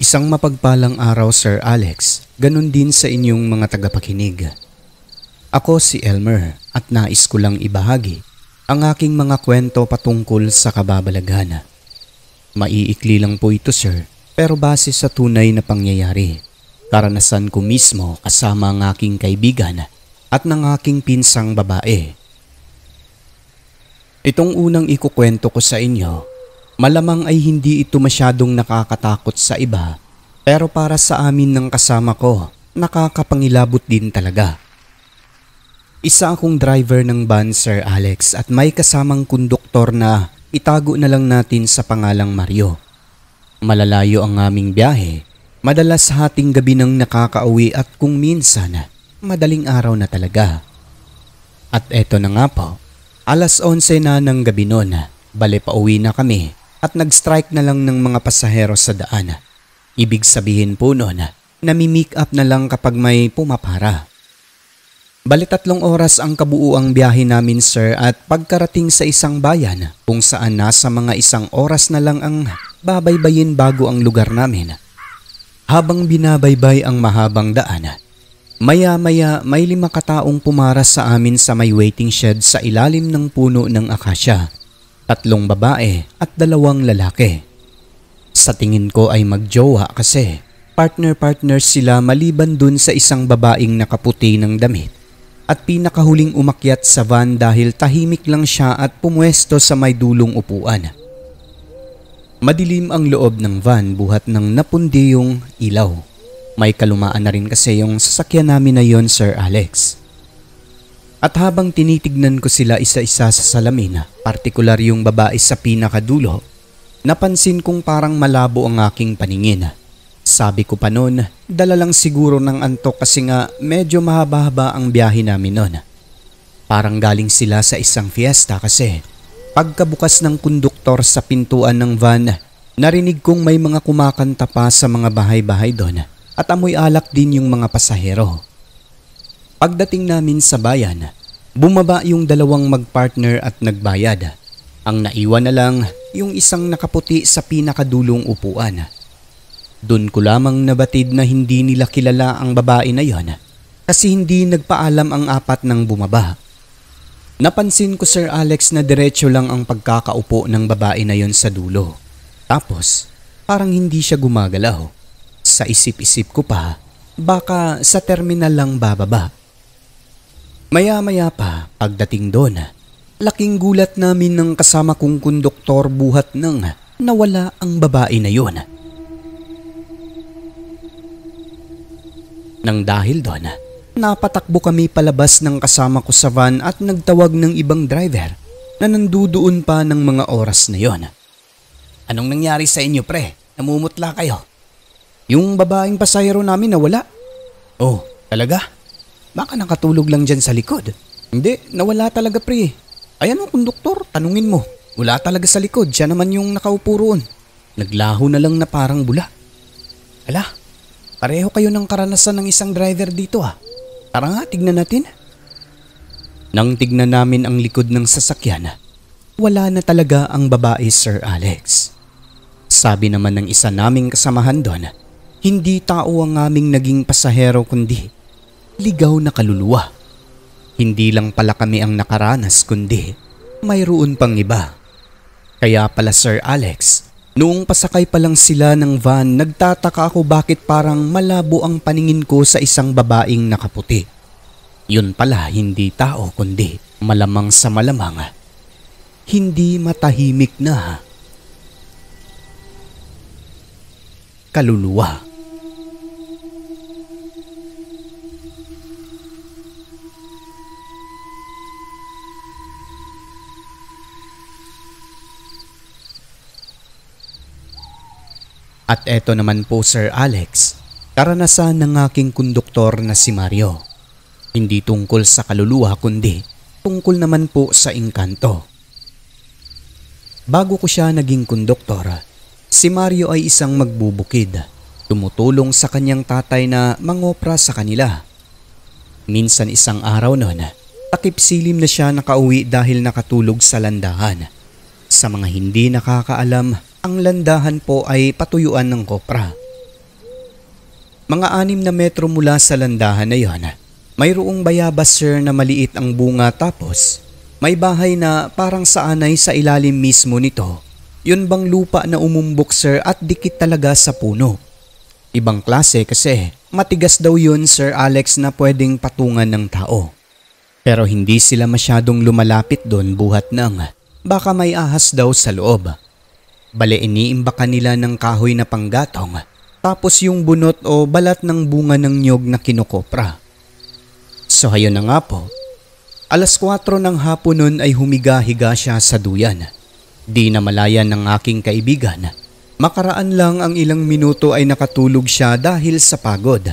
Isang mapagpalang araw, Sir Alex, ganun din sa inyong mga tagapakinig. Ako si Elmer at nais ko lang ibahagi ang aking mga kwento patungkol sa kababalaghan. Maiikli lang po ito, sir, pero base sa tunay na pangyayari. Karanasan ko mismo kasama ang aking kaibigan at ng aking pinsang babae. Itong unang ikukwento ko sa inyo, malamang ay hindi ito masyadong nakakatakot sa iba, pero para sa amin ng kasama ko, nakakapangilabot din talaga. Isa akong driver ng van, Sir Alex, at may kasamang konduktor na itago na lang natin sa pangalang Mario. Malalayo ang aming biyahe, madalas hating gabi nang nakakauwi at kung minsan, madaling araw na talaga. At eto na nga po, alas 11 na ng gabi noon, bale pauwi na kami. At nag-strike na lang ng mga pasahero sa daan. Ibig sabihin po noon, nami-make up na lang kapag may pumapara. Bali 3 oras ang kabuuang biyahe namin, sir, at pagkarating sa isang bayan kung saan nasa mga 1 oras na lang ang babaybayin bago ang lugar namin. Habang binabaybay ang mahabang daan, maya-maya may 5 kataong pumaras sa amin sa may waiting shed sa ilalim ng puno ng akasya. 3 babae at 2 lalaki. Sa tingin ko ay magjowa kasi partner-partner sila maliban dun sa isang babaeng nakaputi ng damit at pinakahuling umakyat sa van dahil tahimik lang siya at pumwesto sa may dulong upuan. Madilim ang loob ng van buhat ng napundi yung ilaw. May kalumaan na rin kasi yung sasakyan namin na yon, Sir Alex. At habang tinitignan ko sila isa-isa sa salamin, partikular yung babae sa pinakadulo, napansin kong parang malabo ang aking paningin. Sabi ko pa noon, dala lang siguro ng antok kasi nga medyo mahaba-haba ang biyahe namin noon. Parang galing sila sa isang fiesta kasi pagkabukas ng konduktor sa pintuan ng van, narinig kong may mga kumakanta pa sa mga bahay-bahay doon at amoy alak din yung mga pasahero. Pagdating namin sa bayan, bumaba yung 2 magpartner at nagbayad. Ang naiwan na lang yung isang nakaputi sa pinakadulong upuan. Doon ko lamang nabatid na hindi nila kilala ang babae na yon kasi hindi nagpaalam ang 4 nang bumaba. Napansin ko, Sir Alex, na diretso lang ang pagkakaupo ng babae na yon sa dulo. Tapos parang hindi siya gumagalaw. Sa isip-isip ko pa, baka sa terminal lang bababa. Maya-maya pa, pagdating doon, laking gulat namin ng kasama kong konduktor buhat nang nawala ang babae na yun. Nang dahil doon, napatakbo kami palabas ng kasama ko sa van at nagtawag ng ibang driver na nandudoon pa ng mga oras na yon. Anong nangyari sa inyo, pre? Namumutla kayo? Yung babaeng pasahero namin nawala. Oh, talaga? Baka nakatulog lang dyan sa likod. Hindi, nawala talaga, pre. Ayan ang konduktor, tanungin mo. Wala talaga sa likod, siya naman yung nakaupo roon. Naglaho na lang na parang bula. Ala, pareho kayo ng karanasan ng isang driver dito ah. Tara nga, tignan natin. Nang tignan namin ang likod ng sasakyan, wala na talaga ang babae, Sir Alex. Sabi naman ng isa naming kasamahan doon, hindi tao ang aming naging pasahero kundi ligaw na kaluluwa. Hindi lang pala kami ang nakaranas kundi mayroon pang iba. Kaya pala, Sir Alex, noong pasakay pa lang sila ng van, nagtataka ako bakit parang malabo ang paningin ko sa isang babaeng nakaputi. Yun pala hindi tao kundi malamang sa malamang hindi matahimik na kaluluwa. At eto naman po, Sir Alex, Karanasan ng aking konduktor na si Mario. Hindi tungkol sa kaluluwa kundi tungkol naman po sa engkanto. Bago ko siya naging konduktor, si Mario ay isang magbubukid. Tumutulong sa kanyang tatay na mangopra sa kanila. Minsan isang araw noon, takip silim na siya nakauwi dahil nakatulog sa landahan. Sa mga hindi nakakaalam, ang landahan po ay patuyuan ng kopra. Mga 6 na metro mula sa landahan na yon, mayroong bayabas sir na maliit ang bunga tapos may bahay na parang sa anay sa ilalim mismo nito. Yun bang lupa na umumbok sir at dikit talaga sa puno. Ibang klase kasi matigas daw yun Sir Alex na pwedeng patungan ng tao. Pero hindi sila masyadong lumalapit doon buhat ng baka may ahas daw sa loob. Bale iniimbakan nila ng kahoy na panggatong tapos yung bunot o balat ng bunga ng nyog na kinokopra. So ayun na nga po. Alas 4 ng hapon nun ay humiga-higa siya sa duyan. Di na malayan ng aking kaibigan. Makaraan lang ang ilang minuto ay nakatulog siya dahil sa pagod.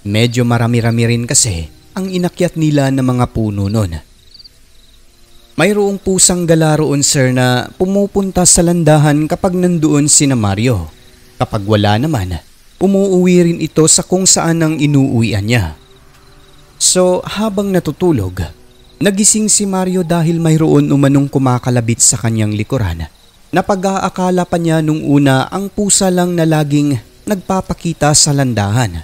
Medyo marami-rami rin kasi ang inakyat nila ng mga puno nun. Mayroong pusang gala roon sir na pumupunta sa landahan kapag nandoon sina Mario. Kapag wala naman, umuuwi rin ito sa kung saan ang inuuwian niya. So habang natutulog, nagising si Mario dahil mayroon umanong kumakalabit sa kanyang likuran. Napag-aakala pa niya nung una ang pusa lang na laging nagpapakita sa landahan.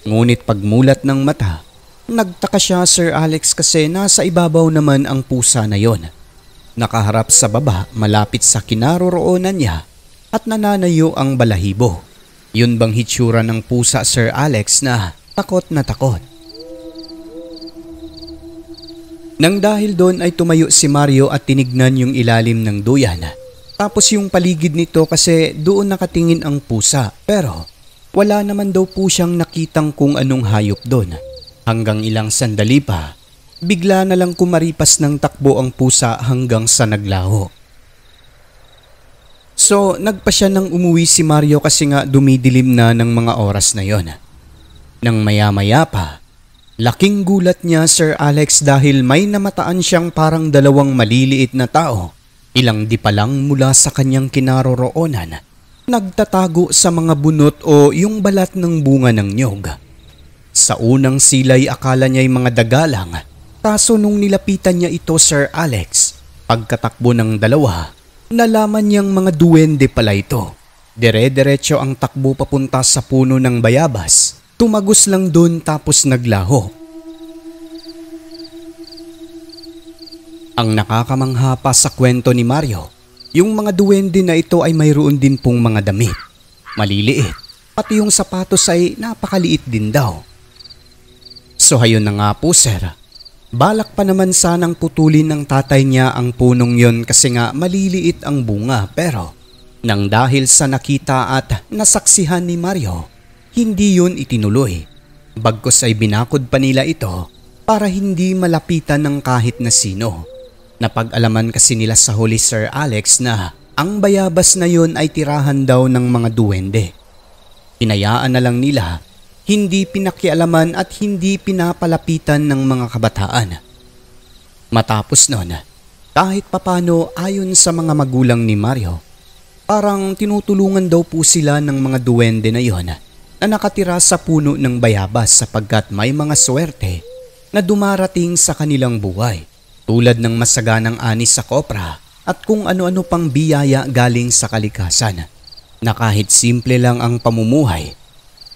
Ngunit pagmulat ng mata, nagtaka siya Sir Alex kasi nasa ibabaw naman ang pusa na yon. Nakaharap sa baba malapit sa kinaroroonan niya at nananayo ang balahibo. Yun bang hitsura ng pusa Sir Alex na takot na takot. Nang dahil doon ay tumayo si Mario at tinignan yung ilalim ng duyan. Tapos yung paligid nito kasi doon nakatingin ang pusa pero wala naman daw po siyang nakitang kung anong hayop doon. Hanggang ilang sandali pa, bigla na lang kumaripas ng takbo ang pusa hanggang sa naglaho. So nagpa siya nang umuwi si Mario kasi nga dumidilim na ng mga oras na yon. Nang maya-maya pa, laking gulat niya Sir Alex dahil may namataan siyang parang 2 maliliit na tao. Ilang di pa lang mula sa kanyang kinaroroonan, nagtatago sa mga bunot o yung balat ng bunga ng nyog. Sa unang silay akala niya'y mga dagalang, kaso nung nilapitan niya ito Sir Alex, pagkatakbo ng 2, nalaman niyang mga duwende pala ito. Dire-diretso ang takbo papunta sa puno ng bayabas, tumagos lang doon tapos naglaho. Ang nakakamangha pa sa kwento ni Mario, yung mga duwende na ito ay mayroon din pong mga damit. Maliliit, pati yung sapatos ay napakaliit din daw. So hayun na nga po sir, balak pa naman sanang putulin ng tatay niya ang punong yon kasi nga maliliit ang bunga pero nang dahil sa nakita at nasaksihan ni Mario, hindi yun itinuloy. Bagkus ay binakod pa nila ito para hindi malapitan ng kahit na sino. Napag-alaman kasi nila sa huli Sir Alex na ang bayabas na yun ay tirahan daw ng mga duwende. Hinayaan na lang nila, hindi pinakialaman at hindi pinapalapitan ng mga kabataan. Matapos nun, kahit papano ayon sa mga magulang ni Mario, parang tinutulungan daw po sila ng mga duwende na yon na nakatira sa puno ng bayabas sapagkat may mga swerte na dumarating sa kanilang buhay. Tulad ng masaganang ani sa kopra at kung ano-ano pang biyaya galing sa kalikasan na kahit simple lang ang pamumuhay,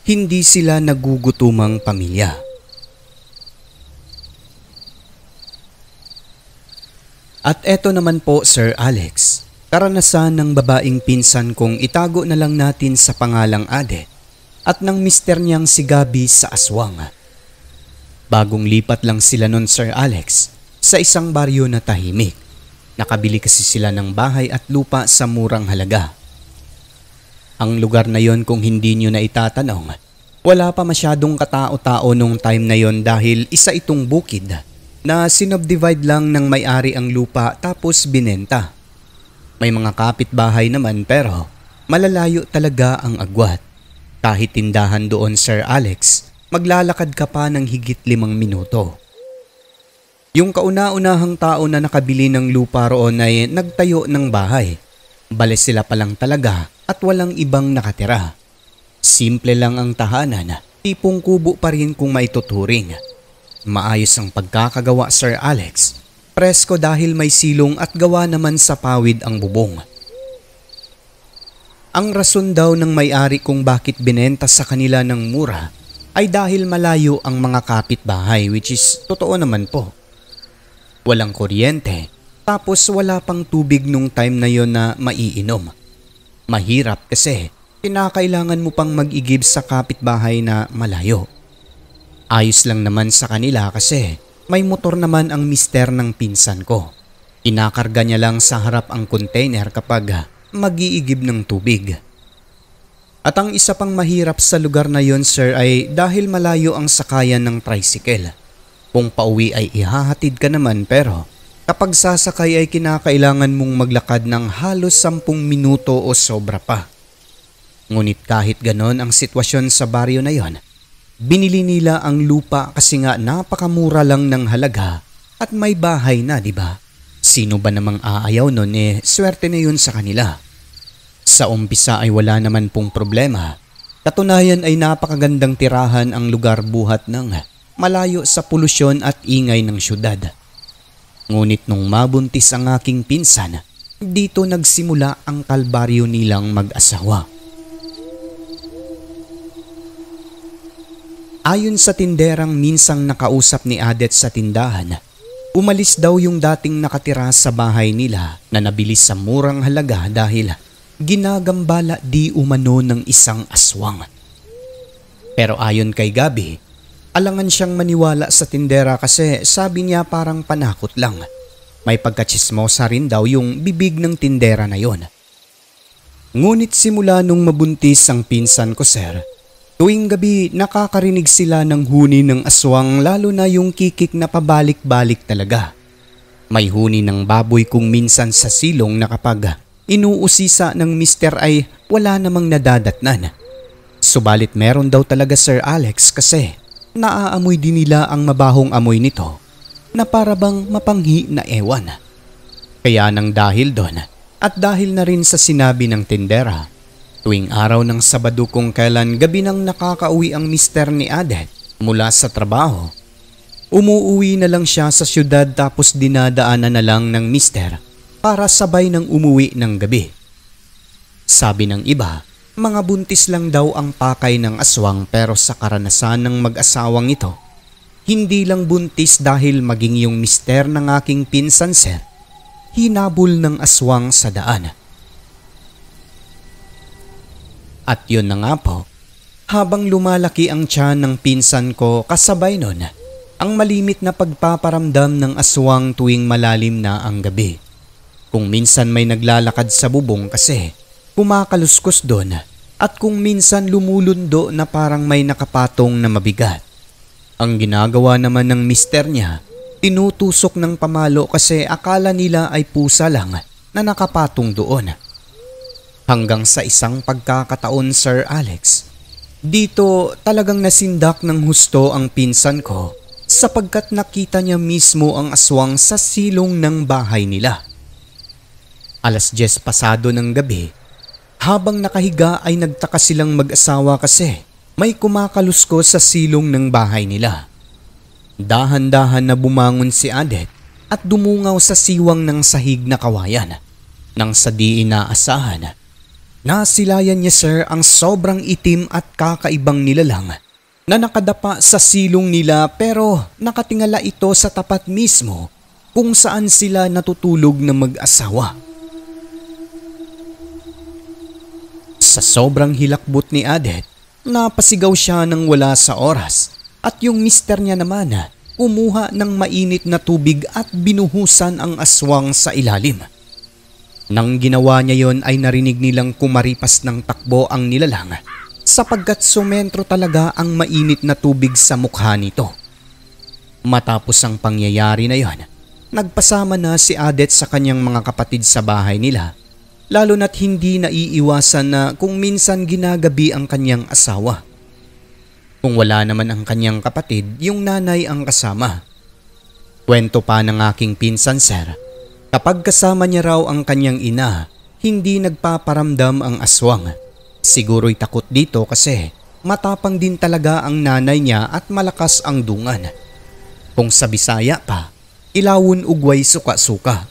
hindi sila nagugutumang pamilya. At eto naman po Sir Alex, karanasan ng babaeng pinsan kong itago na lang natin sa pangalang Ade at ng mister niyang si Gabi sa aswang. Bagong lipat lang sila nun Sir Alex sa isang baryo na tahimik. Nakabili kasi sila ng bahay at lupa sa murang halaga. Ang lugar na yon kung hindi nyo na itatanong, wala pa masyadong katao-tao nung time na yon dahil isa itong bukid na sinubdivide lang ng may-ari ang lupa tapos binenta. May mga kapitbahay naman pero malalayo talaga ang agwat. Kahit tindahan doon, Sir Alex, maglalakad ka pa ng higit 5 minuto. Yung kauna-unahang tao na nakabili ng lupa roon ay nagtayo ng bahay. Bale sila pa lang talaga at walang ibang nakatira. Simple lang ang tahanan, tipong kubo pa rin kung maituturing. Maayos ang pagkakagawa, Sir Alex. Presko dahil may silong at gawa naman sa pawid ang bubong. Ang rason daw ng may-ari kung bakit binenta sa kanila ng mura ay dahil malayo ang mga kapitbahay, which is totoo naman po. Walang kuryente, tapos wala pang tubig nung time na yon na maiinom. Mahirap kasi kinakailangan mo pang mag-igib sa kapitbahay na malayo. Ayos lang naman sa kanila kasi may motor naman ang mister ng pinsan ko. Kinakarga niya lang sa harap ang container kapag mag-iigib ng tubig. At ang isa pang mahirap sa lugar na yon, sir, ay dahil malayo ang sakayan ng tricycle. Kung pauwi ay ihahatid ka naman, pero kapag sasakay ay kinakailangan mong maglakad ng halos 10 minuto o sobra pa. Ngunit kahit ganon ang sitwasyon sa baryo na yon, binili nila ang lupa kasi nga napakamura lang ng halaga at may bahay na, di ba? Sino ba namang aayaw nun, swerte na yun sa kanila. Sa umpisa ay wala naman pong problema. Katunayan ay napakagandang tirahan ang lugar buhat ng malayo sa polusyon at ingay ng syudad. Ngunit nung mabuntis ang aking pinsan, dito nagsimula ang kalbaryo nilang mag-asawa. Ayon sa tinderang minsang nakausap ni Adet sa tindahan, umalis daw yung dating nakatira sa bahay nila na nabili sa murang halaga dahil ginagambala di umano ng isang aswang. Pero ayon kay Gabi, alangan siyang maniwala sa tindera kasi sabi niya parang panakot lang. May pagkatsismosa rin daw yung bibig ng tindera na yon. Ngunit simula nung mabuntis ang pinsan ko, sir, tuwing gabi nakakarinig sila ng huni ng aswang, lalo na yung kikik na pabalik-balik talaga. May huni ng baboy kung minsan sa silong na kapag inuusisa ng mister ay wala namang nadadatnan. Subalit meron daw talaga, Sir Alex, kasi naaamoy din nila ang mabahong amoy nito na parabang mapanghi na ewan. Kaya nang dahil doon at dahil na rin sa sinabi ng tindera, tuwing araw ng Sabado kung kailan gabi nang nakakauwi ang mister ni Adet mula sa trabaho, umuuwi na lang siya sa syudad tapos dinadaanan na lang ng mister para sabay nang umuwi ng gabi. Sabi ng iba, mga buntis lang daw ang pakay ng aswang, pero sa karanasan ng mag-asawang ito, hindi lang buntis dahil maging yung mister ng aking pinsan, sir, hinabol ng aswang sa daan. At yun na nga po, habang lumalaki ang tiyan ng pinsan ko, kasabay nun ang malimit na pagpaparamdam ng aswang tuwing malalim na ang gabi. Kung minsan may naglalakad sa bubong kasi kumakaluskos doon, at kung minsan lumulundo na parang may nakapatong na mabigat. Ang ginagawa naman ng mister niya, tinutusok ng pamalo kasi akala nila ay pusa lang na nakapatong doon. Hanggang sa isang pagkakataon, Sir Alex, dito talagang nasindak ng husto ang pinsan ko sapagkat nakita niya mismo ang aswang sa silong ng bahay nila. 10:00 pasado ng gabi, habang nakahiga ay nagtaka silang mag-asawa kasi may kumakaluskos sa silong ng bahay nila. Dahan-dahan na bumangon si Adet at dumungaw sa siwang ng sahig na kawayan. Nang sa di inaasahan, nasilayan niya, sir, ang sobrang itim at kakaibang nilalang na nakadapa sa silong nila, pero nakatingala ito sa tapat mismo kung saan sila natutulog na mag-asawa. Sa sobrang hilakbot ni Adet, napasigaw siya nang wala sa oras, at yung mister niya naman kumuha ng mainit na tubig at binuhusan ang aswang sa ilalim. Nang ginawa niya yon ay narinig nilang kumaripas ng takbo ang nilalang sapagkat sumentro talaga ang mainit na tubig sa mukha nito. Matapos ang pangyayari na yon, nagpasama na si Adet sa kanyang mga kapatid sa bahay nila lalo na't hindi naiiwasan na kung minsan ginagabi ang kanyang asawa. Kung wala naman ang kanyang kapatid, yung nanay ang kasama. Kwento pa ng aking pinsan, sir, kapag kasama niya raw ang kanyang ina, hindi nagpaparamdam ang aswang. Siguro'y takot dito kasi matapang din talaga ang nanay niya at malakas ang dungan. Kung sa Bisaya pa, ilawon ugway suka-suka.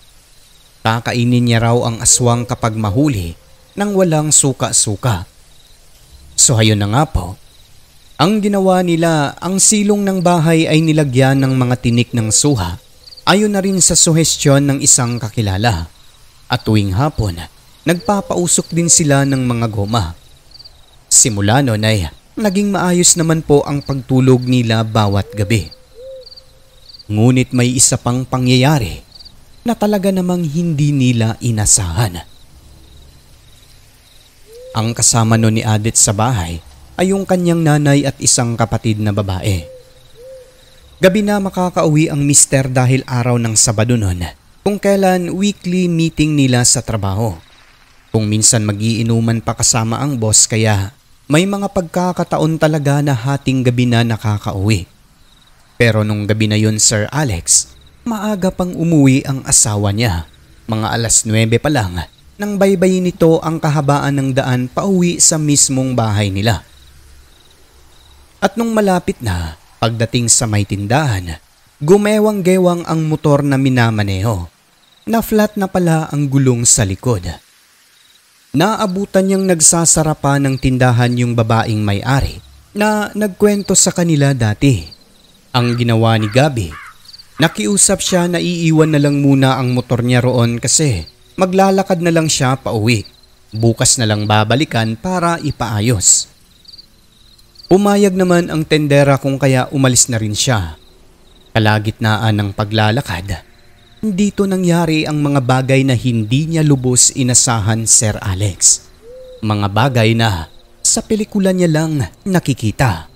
Kakainin niya raw ang aswang kapag mahuli nang walang suka-suka. So ayun na nga po. Ang ginawa nila, ang silong ng bahay ay nilagyan ng mga tinik ng suha ayon na rin sa suhestyon ng isang kakilala. At tuwing hapon, nagpapausok din sila ng mga goma. Simula noon ay naging maayos naman po ang pagtulog nila bawat gabi. Ngunit may isa pang pangyayari na talaga namang hindi nila inasahan. Ang kasama noon ni Adet sa bahay ay yung kanyang nanay at isang kapatid na babae. Gabi na makakauwi ang mister dahil araw ng Sabado noon, kung kailan weekly meeting nila sa trabaho. Kung minsan magiinuman pa kasama ang boss kaya may mga pagkakataon talaga na hating gabi na nakakauwi. Pero nung gabi na yun, Sir Alex, maaga pang umuwi ang asawa niya. Mga 9:00 pa lang nang baybayin nito ang kahabaan ng daan pauwi sa mismong bahay nila. At nung malapit na, pagdating sa may tindahan, gumewang-gewang ang motor na minamaneho. Na flat na pala ang gulong sa likod. Naabutan niyang nagsasara pa ng tindahan yung babaeng may-ari na nagkwento sa kanila dati. Ang ginawa ni Gabi, nakiusap siya na iiwan na lang muna ang motor niya roon kasi maglalakad na lang siya pauwi. Bukas na lang babalikan para ipaayos. Umayag naman ang tendera kung kaya umalis na rin siya. Kalagitnaan ng paglalakad, dito nangyari ang mga bagay na hindi niya lubos inasahan, Sir Alex. Mga bagay na sa pelikula niya lang nakikita.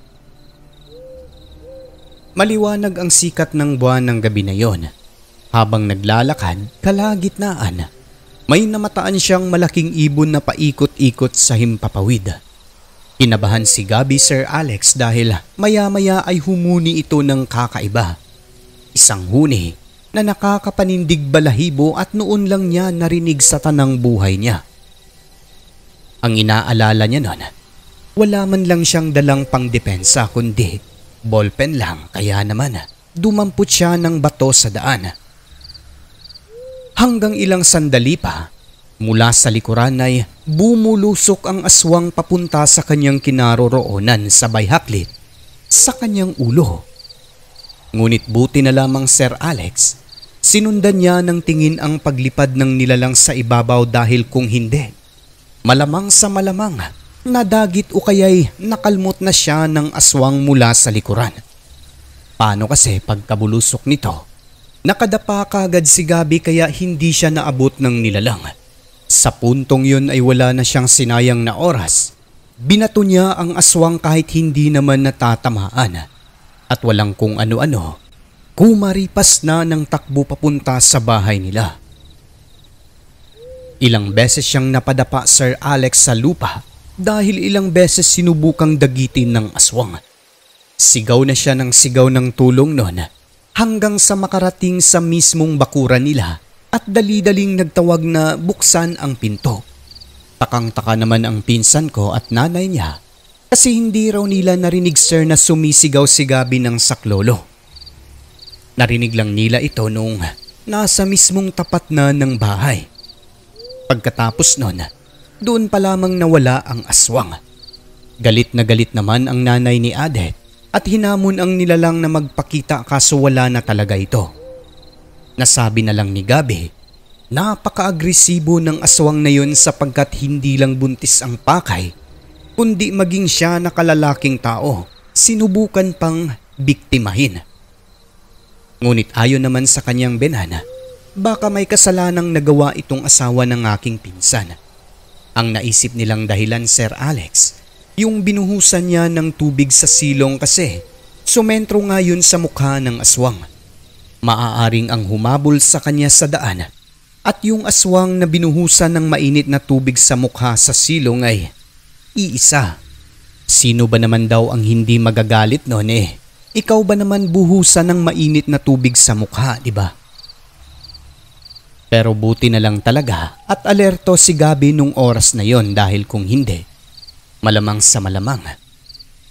Maliwanag ang sikat ng buwan ng gabi na yon. Habang naglalakad, kalagitnaan, may namataan siyang malaking ibon na paikot-ikot sa himpapawid. Kinabahan si Gabi, Sir Alex, dahil maya-maya ay humuni ito ng kakaiba. Isang huni na nakakapanindig balahibo at noon lang niya narinig sa tanang buhay niya. Ang inaalala niya noon, wala man lang siyang dalang pangdepensa kundi ballpen lang, kaya naman dumampot siya ng bato sa daan. Hanggang ilang sandali pa, mula sa likuran ay bumulusok ang aswang papunta sa kanyang kinaroroonan sabay haklit sa kanyang ulo. Ngunit buti na lamang, Sir Alex, sinundan niya ng tingin ang paglipad ng nilalang sa ibabaw dahil kung hindi, malamang sa malamang nadagit o kaya'y nakalmot na siya ng aswang mula sa likuran. Paano kasi pagkabulusok nito, nakadapa kagad si Gabi kaya hindi siya naabot ng nilalang. Sa puntong yun ay wala na siyang sinayang na oras. Binato niya ang aswang kahit hindi naman natatamaan. At walang kung ano-ano, kumaripas na ng takbo papunta sa bahay nila. Ilang beses siyang napadapa, Sir Alex, sa lupa dahil ilang beses sinubukang dagitin ng aswang. Sigaw na siya ng sigaw ng tulong noon hanggang sa makarating sa mismong bakuran nila at dali-daling nagtawag na buksan ang pinto. Takang-taka naman ang pinsan ko at nanay niya kasi hindi raw nila narinig, sir, na sumisigaw si Gabi ng saklolo. Narinig lang nila ito nung nasa mismong tapat na ng bahay. Pagkatapos nun, doon pa lamang nawala ang aswang. Galit na galit naman ang nanay ni Adet at hinamon ang nilalang na magpakita kaso wala na talaga ito. Nasabi na lang ni Gabi, napaka-agresibo ng aswang na yun sapagkat hindi lang buntis ang pakay, kundi maging siya na kalalaking tao, sinubukan pang biktimahin. Ngunit ayon naman sa kanyang binana, baka may kasalanang nagawa itong asawa ng aking pinsan. Ang naisip nilang dahilan, Sir Alex, yung binuhusan niya ng tubig sa silong kasi sumentro nga yun sa mukha ng aswang. Maaaring ang humabol sa kanya sa daan At yung aswang na binuhusan ng mainit na tubig sa mukha sa silong ay iisa. Sino ba naman daw ang hindi magagalit noon eh? Ikaw ba naman buhusan ng mainit na tubig sa mukha, di ba? Pero buti na lang talaga at alerto si Gabi nung oras na yon dahil kung hindi, malamang sa malamang,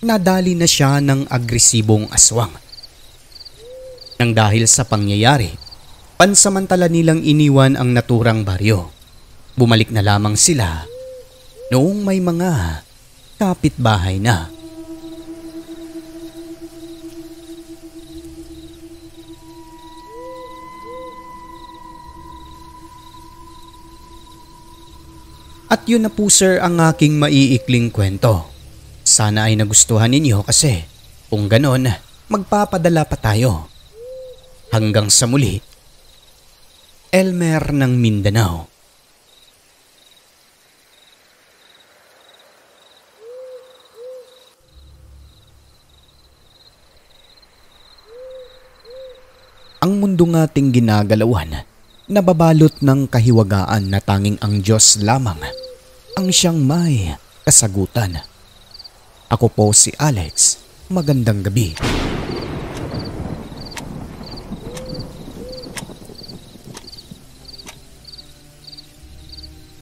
nadali na siya ng agresibong aswang. Nang dahil sa pangyayari, pansamantala nilang iniwan ang naturang baryo. Bumalik na lamang sila noong may mga kapitbahay na. At yun na po sir ang aking maiikling kwento. Sana ay nagustuhan ninyo kasi kung ganon, magpapadala pa tayo. Hanggang sa muli, Elmer ng Mindanao. Ang mundong ating ginagalawan, nababalot ng kahiwagaan na tanging ang Diyos lamang ang siyang may kasagutan. Ako po si Alex. Magandang gabi.